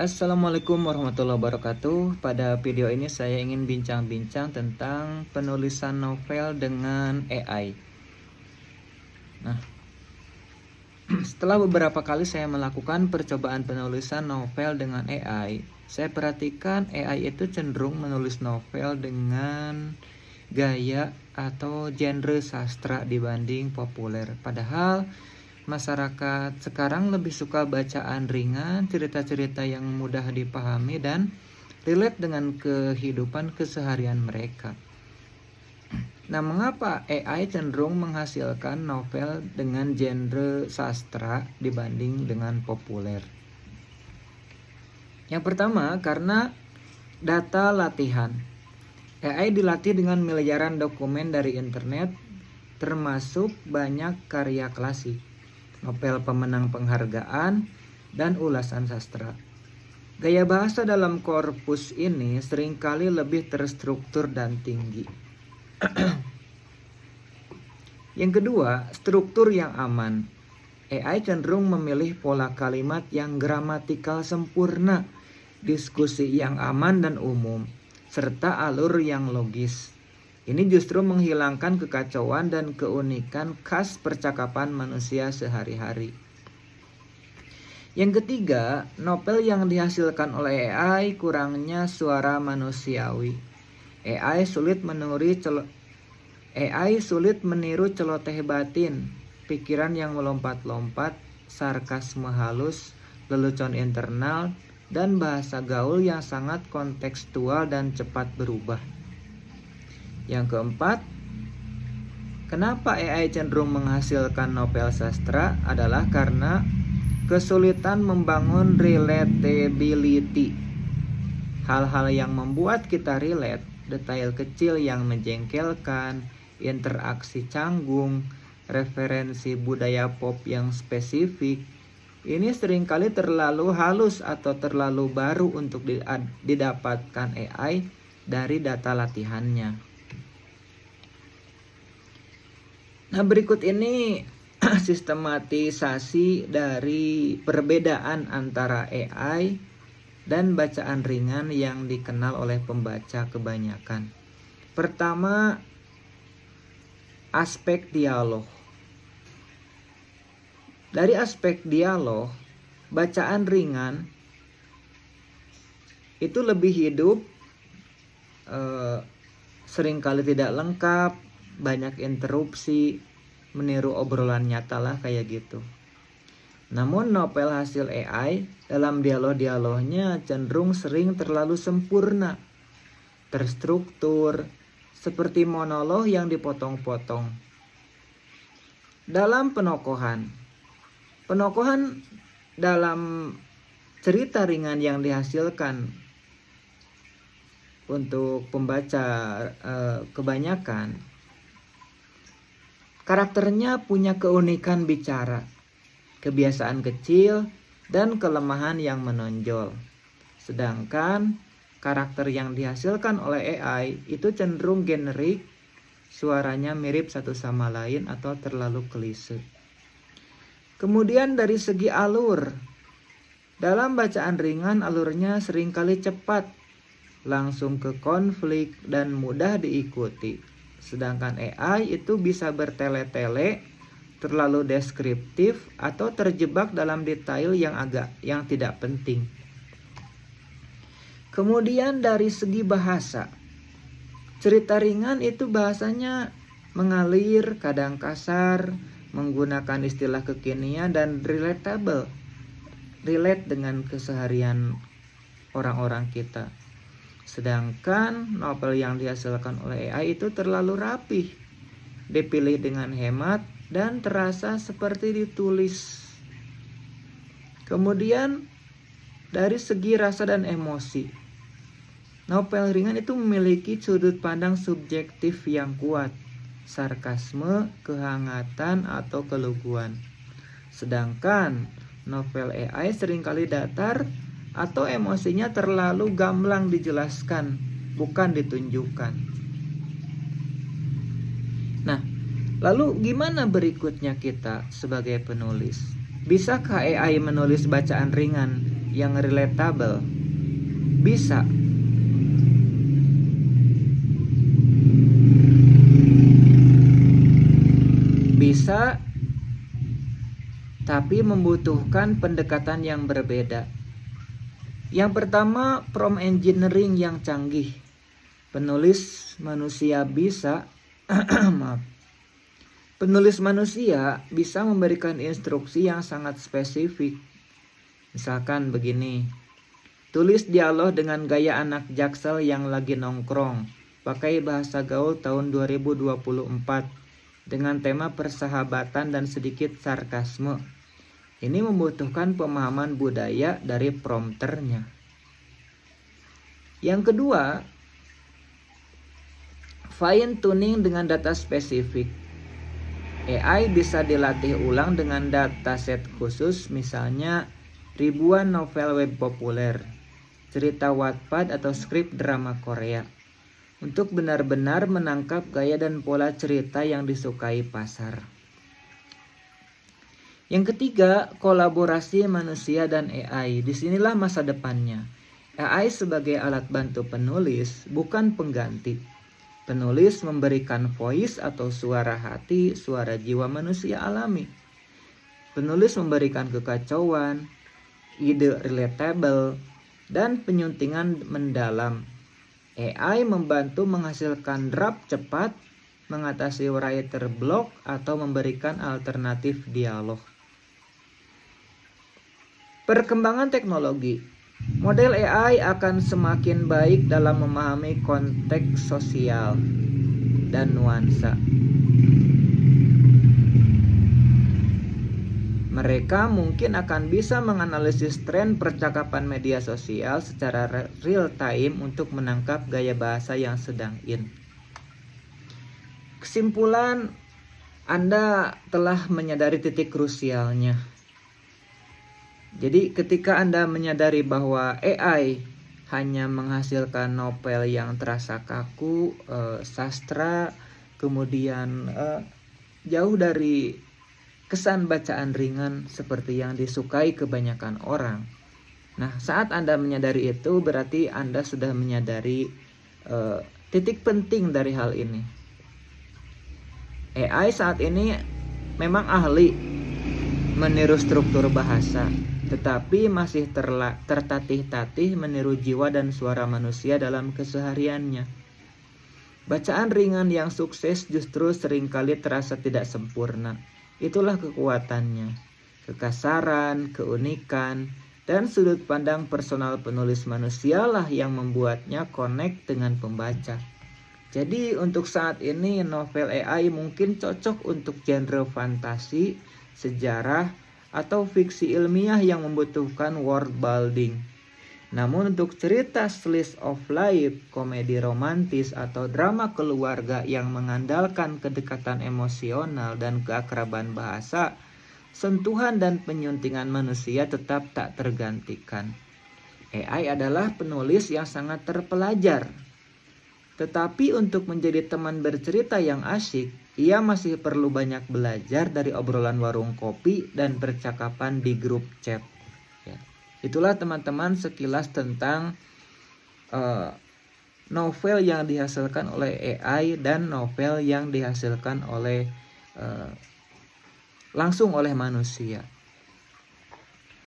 Assalamualaikum warahmatullahi wabarakatuh. Pada video ini saya ingin bincang-bincang tentang penulisan novel dengan AI. Nah, setelah beberapa kali saya melakukan percobaan penulisan novel dengan AI, saya perhatikan AI itu cenderung menulis novel dengan gaya atau genre sastra dibanding populer. Padahal masyarakat sekarang lebih suka bacaan ringan, cerita-cerita yang mudah dipahami dan relate dengan kehidupan keseharian mereka. Nah, mengapa AI cenderung menghasilkan novel dengan genre sastra dibanding dengan populer? Yang pertama, karena data latihan. AI dilatih dengan miliaran dokumen dari internet, termasuk banyak karya klasik, novel pemenang penghargaan, dan ulasan sastra. Gaya bahasa dalam korpus ini seringkali lebih terstruktur dan tinggi. Yang kedua, struktur yang aman. AI cenderung memilih pola kalimat yang gramatikal sempurna, diskusi yang aman dan umum, serta alur yang logis. Ini justru menghilangkan kekacauan dan keunikan khas percakapan manusia sehari-hari. Yang ketiga, novel yang dihasilkan oleh AI kurangnya suara manusiawi. AI sulit meniru celoteh batin, pikiran yang melompat-lompat, sarkasme halus, lelucon internal, dan bahasa gaul yang sangat kontekstual dan cepat berubah. Yang keempat, kenapa AI cenderung menghasilkan novel sastra adalah karena kesulitan membangun relatability. Hal-hal yang membuat kita relate, detail kecil yang menjengkelkan, interaksi canggung, referensi budaya pop yang spesifik, ini seringkali terlalu halus atau terlalu baru untuk didapatkan AI dari data latihannya. Nah, berikut ini sistematisasi dari perbedaan antara AI dan bacaan ringan yang dikenal oleh pembaca kebanyakan. Pertama, aspek dialog. Dari aspek dialog, bacaan ringan itu lebih hidup, seringkali tidak lengkap, banyak interupsi, meniru obrolan nyata lah kayak gitu. Namun novel hasil AI dalam dialog-dialognya cenderung sering terlalu sempurna, terstruktur, seperti monolog yang dipotong-potong. Dalam penokohan dalam cerita ringan yang dihasilkan untuk pembaca kebanyakan, karakternya punya keunikan bicara, kebiasaan kecil, dan kelemahan yang menonjol. Sedangkan karakter yang dihasilkan oleh AI itu cenderung generik, suaranya mirip satu sama lain atau terlalu klise. Kemudian dari segi alur, dalam bacaan ringan alurnya seringkali cepat, langsung ke konflik, dan mudah diikuti. Sedangkan AI itu bisa bertele-tele, terlalu deskriptif, atau terjebak dalam detail yang tidak penting. Kemudian dari segi bahasa, cerita ringan itu bahasanya mengalir, kadang kasar, menggunakan istilah kekinian dan relatable, relate dengan keseharian orang-orang kita. Sedangkan novel yang dihasilkan oleh AI itu terlalu rapih, dipilih dengan hemat, dan terasa seperti ditulis. Kemudian dari segi rasa dan emosi, novel ringan itu memiliki sudut pandang subjektif yang kuat, sarkasme, kehangatan, atau keluguan. Sedangkan novel AI seringkali datar atau emosinya terlalu gamblang dijelaskan, bukan ditunjukkan. Nah, lalu gimana berikutnya kita sebagai penulis? Bisakah AI menulis bacaan ringan yang relatable? Bisa. Bisa, tapi membutuhkan pendekatan yang berbeda. Yang pertama, prompt engineering yang canggih. Penulis manusia bisa maaf. Penulis manusia bisa memberikan instruksi yang sangat spesifik. Misalkan begini, tulis dialog dengan gaya anak Jaksel yang lagi nongkrong, pakai bahasa gaul tahun 2024 dengan tema persahabatan dan sedikit sarkasme. Ini membutuhkan pemahaman budaya dari prompternya. Yang kedua, fine tuning dengan data spesifik. AI bisa dilatih ulang dengan dataset khusus, misalnya ribuan novel web populer, cerita Wattpad atau skrip drama Korea, untuk benar-benar menangkap gaya dan pola cerita yang disukai pasar. Yang ketiga, kolaborasi manusia dan AI. Disinilah masa depannya. AI sebagai alat bantu penulis, bukan pengganti. Penulis memberikan voice atau suara hati, suara jiwa manusia alami. Penulis memberikan kekacauan, ide relatable, dan penyuntingan mendalam. AI membantu menghasilkan draft cepat, mengatasi writer block, atau memberikan alternatif dialog. Perkembangan teknologi. Model AI akan semakin baik dalam memahami konteks sosial dan nuansa. Mereka mungkin akan bisa menganalisis tren percakapan media sosial secara real time untuk menangkap gaya bahasa yang sedang in. Kesimpulan, Anda telah menyadari titik krusialnya. Jadi ketika Anda menyadari bahwa AI hanya menghasilkan novel yang terasa kaku, sastra, kemudian jauh dari kesan bacaan ringan seperti yang disukai kebanyakan orang. Nah, saat Anda menyadari itu, berarti Anda sudah menyadari titik penting dari hal ini. AI saat ini memang ahli meniru struktur bahasa, tetapi masih tertatih-tatih meniru jiwa dan suara manusia dalam kesehariannya. Bacaan ringan yang sukses justru seringkali terasa tidak sempurna. Itulah kekuatannya, kekasaran, keunikan, dan sudut pandang personal penulis manusialah yang membuatnya connect dengan pembaca. Jadi untuk saat ini novel AI mungkin cocok untuk genre fantasi, sejarah, atau fiksi ilmiah yang membutuhkan world building. Namun untuk cerita slice of life, komedi romantis, atau drama keluarga yang mengandalkan kedekatan emosional dan keakraban bahasa, sentuhan dan penyuntingan manusia tetap tak tergantikan. AI adalah penulis yang sangat terpelajar. Tetapi untuk menjadi teman bercerita yang asyik, ia masih perlu banyak belajar dari obrolan warung kopi dan percakapan di grup chat. Itulah teman-teman sekilas tentang novel yang dihasilkan oleh AI dan novel yang dihasilkan oleh langsung oleh manusia.